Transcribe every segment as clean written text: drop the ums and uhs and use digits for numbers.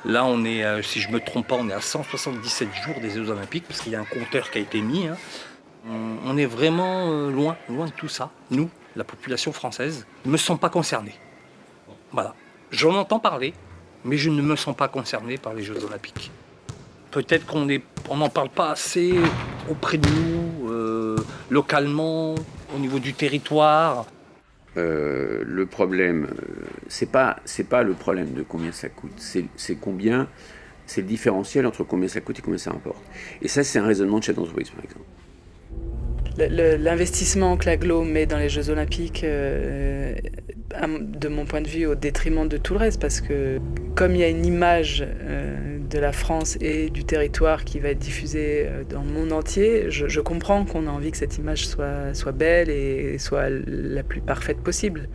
Là, on est, si je ne me trompe pas, on est à 177 jours des Jeux Olympiques, parce qu'il y a un compteur qui a été mis. Hein. On est vraiment loin de tout ça. Nous, la population française, ne me sens pas concernés. Voilà. J'en entends parler, mais je ne me sens pas concerné par les Jeux Olympiques. Peut-être qu'on n'en parle pas assez auprès de nous, localement, au niveau du territoire. Le problème, c'est pas le problème de combien ça coûte, c'est le différentiel entre combien ça coûte et combien ça rapporte. Et ça, c'est un raisonnement de chef d'entreprise, par exemple. L'investissement que l'aglo met dans les Jeux Olympiques, de mon point de vue, au détriment de tout le reste, parce que comme il y a une image de la France et du territoire qui va être diffusée dans le monde entier, je comprends qu'on a envie que cette image soit belle et soit la plus parfaite possible.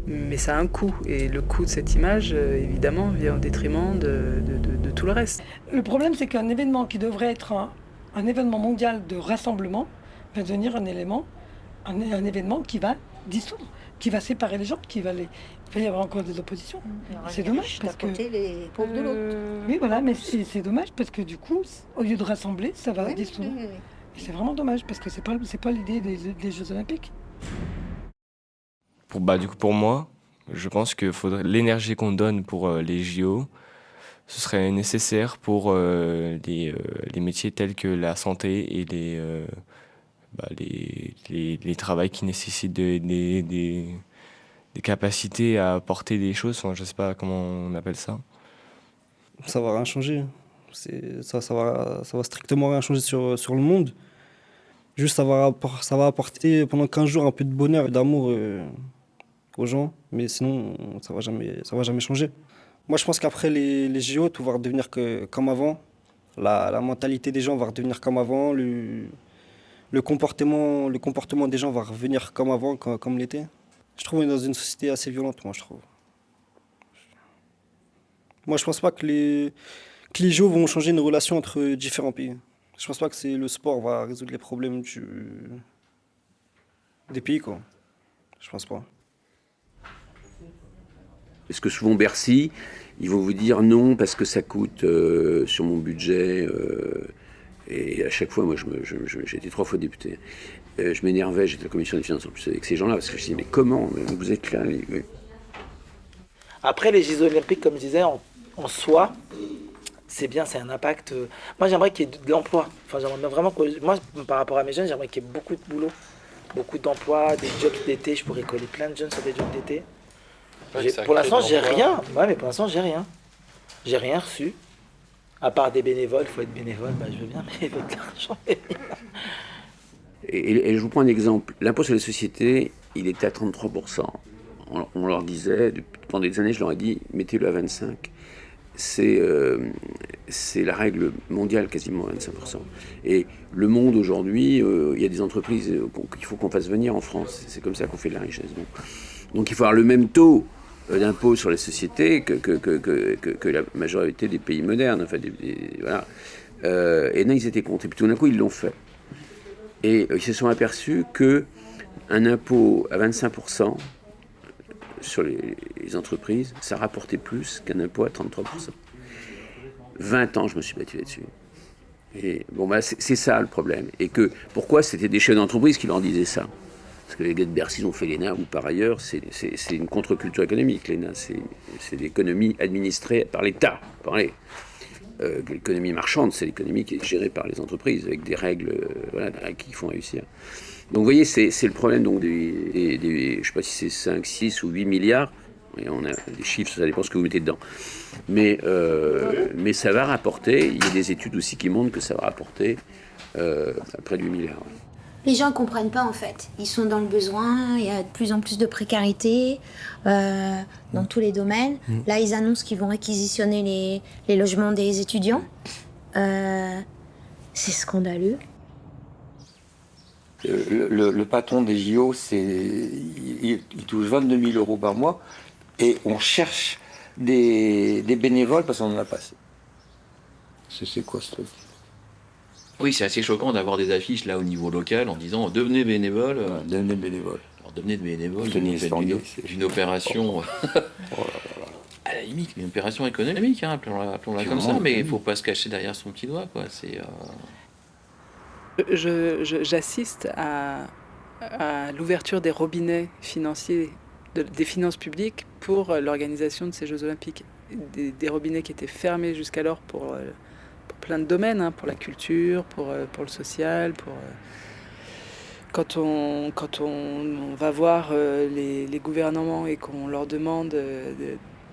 Mais ça a un coût, et le coût de cette image, évidemment, vient au détriment de tout le reste. Le problème, c'est qu'un événement qui devrait être un événement mondial de rassemblement va devenir un événement qui va dissoudre, qui va séparer les gens, il va y avoir encore des oppositions. C'est dommage parce que les pauvres de l'autre. oui, voilà, mais c'est dommage parce que du coup, au lieu de rassembler, ça va dissoudre. Oui. Et c'est vraiment dommage parce que c'est pas l'idée des Jeux Olympiques. Pour moi, je pense que l'énergie qu'on donne pour les JO, ce serait nécessaire pour les métiers tels que la santé et les travails qui nécessitent des capacités à apporter des choses. Enfin, je ne sais pas comment on appelle ça. Ça va rien changer. Ça va strictement rien changer sur le monde. Juste, ça va apporter pendant 15 jours un peu de bonheur et d'amour aux gens. Mais sinon, ça va jamais changer. Moi, je pense qu'après les JO, tout va redevenir comme avant. La mentalité des gens va redevenir comme avant. Le comportement des gens va revenir comme avant, comme l'était. Je trouve qu'on est dans une société assez violente, moi, je trouve. Moi, je pense pas que les JO vont changer une relation entre différents pays. Je pense pas que le sport va résoudre les problèmes des pays, quoi. Je pense pas. Parce que souvent Bercy, ils vont vous dire non parce que ça coûte sur mon budget. Et à chaque fois, moi, j'ai été 3 fois député. Je m'énervais, j'étais à la commission des finances en plus avec ces gens-là, parce que je me disais, mais comment vous êtes là Après, les Jeux Olympiques, comme je disais, en soi, c'est bien, c'est un impact. Moi, j'aimerais qu'il y ait de l'emploi. Enfin, j'aimerais vraiment moi, par rapport à mes jeunes, j'aimerais qu'il y ait beaucoup de boulot, beaucoup d'emplois, des jobs d'été. Je pourrais coller plein de jeunes sur des jobs d'été. Pour l'instant, j'ai rien. Ouais, mais pour l'instant, j'ai rien. J'ai rien reçu. À part des bénévoles, il faut être bénévole, je veux bien, mais avec l'argent. Et je vous prends un exemple. L'impôt sur les sociétés, il était à 33%. On leur disait, pendant des années, je leur ai dit, mettez-le à 25%. C'est la règle mondiale, quasiment à 25%. Et le monde, aujourd'hui, il y a des entreprises qu'il faut qu'on fasse venir en France. C'est comme ça qu'on fait de la richesse. Donc il faut avoir le même taux d'impôt sur les sociétés que la majorité des pays modernes. Enfin, voilà. Et non, ils étaient contre. Et puis tout d'un coup, ils l'ont fait. Et ils se sont aperçus qu'un impôt à 25% sur les entreprises, ça rapportait plus qu'un impôt à 33%. 20 ans, je me suis battu là-dessus. Et bon, c'est ça le problème. Et pourquoi c'était des chefs d'entreprise qui leur disaient ça? Parce que les gars de Bercy ont fait l'ENA, ou par ailleurs, c'est une contre-culture économique. L'ENA, c'est l'économie administrée par l'État. L'économie marchande, c'est l'économie qui est gérée par les entreprises, avec des règles qui font réussir. Donc vous voyez, c'est le problème donc, je ne sais pas si c'est 5, 6 ou 8 milliards. Et on a des chiffres, ça dépend ce que vous mettez dedans. Mais ça va rapporter, il y a des études aussi qui montrent que ça va rapporter près de 8 milliards. Les gens ne comprennent pas en fait. Ils sont dans le besoin, il y a de plus en plus de précarité dans tous les domaines. Là, ils annoncent qu'ils vont réquisitionner les logements des étudiants. C'est scandaleux. Le patron des JO, il touche 22 000 euros par mois et on cherche des bénévoles parce qu'on n'en a pas assez. C'est quoi ce truc? Oui, c'est assez choquant d'avoir des affiches là au niveau local en disant devenez bénévole. Devenez bénévole. Alors devenez bénévole d'une opération. À la limite une opération économique, hein, appelons-la comme ça, mais il faut pas se cacher derrière son petit doigt, quoi. J'assiste à l'ouverture des robinets financiers, des finances publiques pour l'organisation de ces Jeux Olympiques. Des robinets qui étaient fermés jusqu'alors pour plein de domaines, hein, pour la culture, pour le social, quand on va voir les gouvernements et qu'on leur demande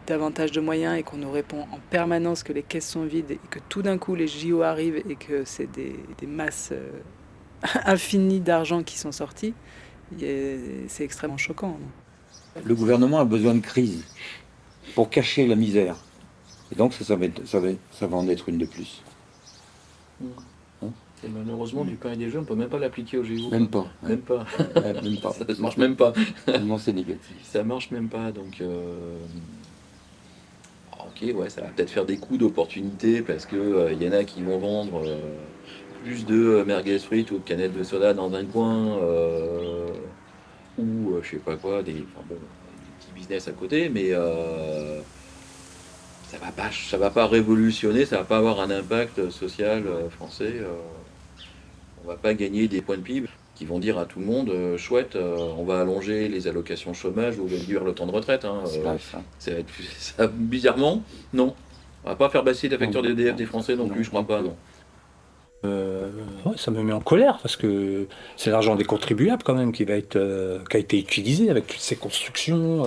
davantage de moyens et qu'on nous répond en permanence que les caisses sont vides et que tout d'un coup les JO arrivent et que c'est des masses infinies d'argent qui sont sorties, c'est extrêmement choquant. Le gouvernement a besoin de crise pour cacher la misère. Et donc ça va en être une de plus. Et malheureusement, du pain et des jeux, on peut même pas l'appliquer aux JO. Même pas. Même pas. Même pas. Ça marche même pas. Tellement c'est négatif. Ça marche même pas, donc... Ok, ouais, ça va peut-être faire des coups d'opportunité parce que y en a qui vont vendre plus de merguez frites ou de canettes de soda dans un coin ou je sais pas quoi, des petits business à côté, mais ça va pas révolutionner, ça va pas avoir un impact social français. On va pas gagner des points de PIB qui vont dire à tout le monde chouette, on va allonger les allocations chômage ou réduire le temps de retraite. Hein, ça, bizarrement, non. On va pas faire baisser la facture d'EDF des Français non plus, je crois pas, non. Ouais, ça me met en colère parce que c'est l'argent des contribuables quand même qui a été utilisé avec toutes ces constructions,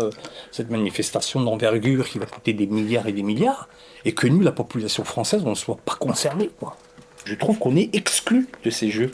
cette manifestation d'envergure qui va coûter des milliards et des milliards, et que nous, la population française, on ne soit pas concernés, quoi. Je trouve qu'on est exclus de ces jeux.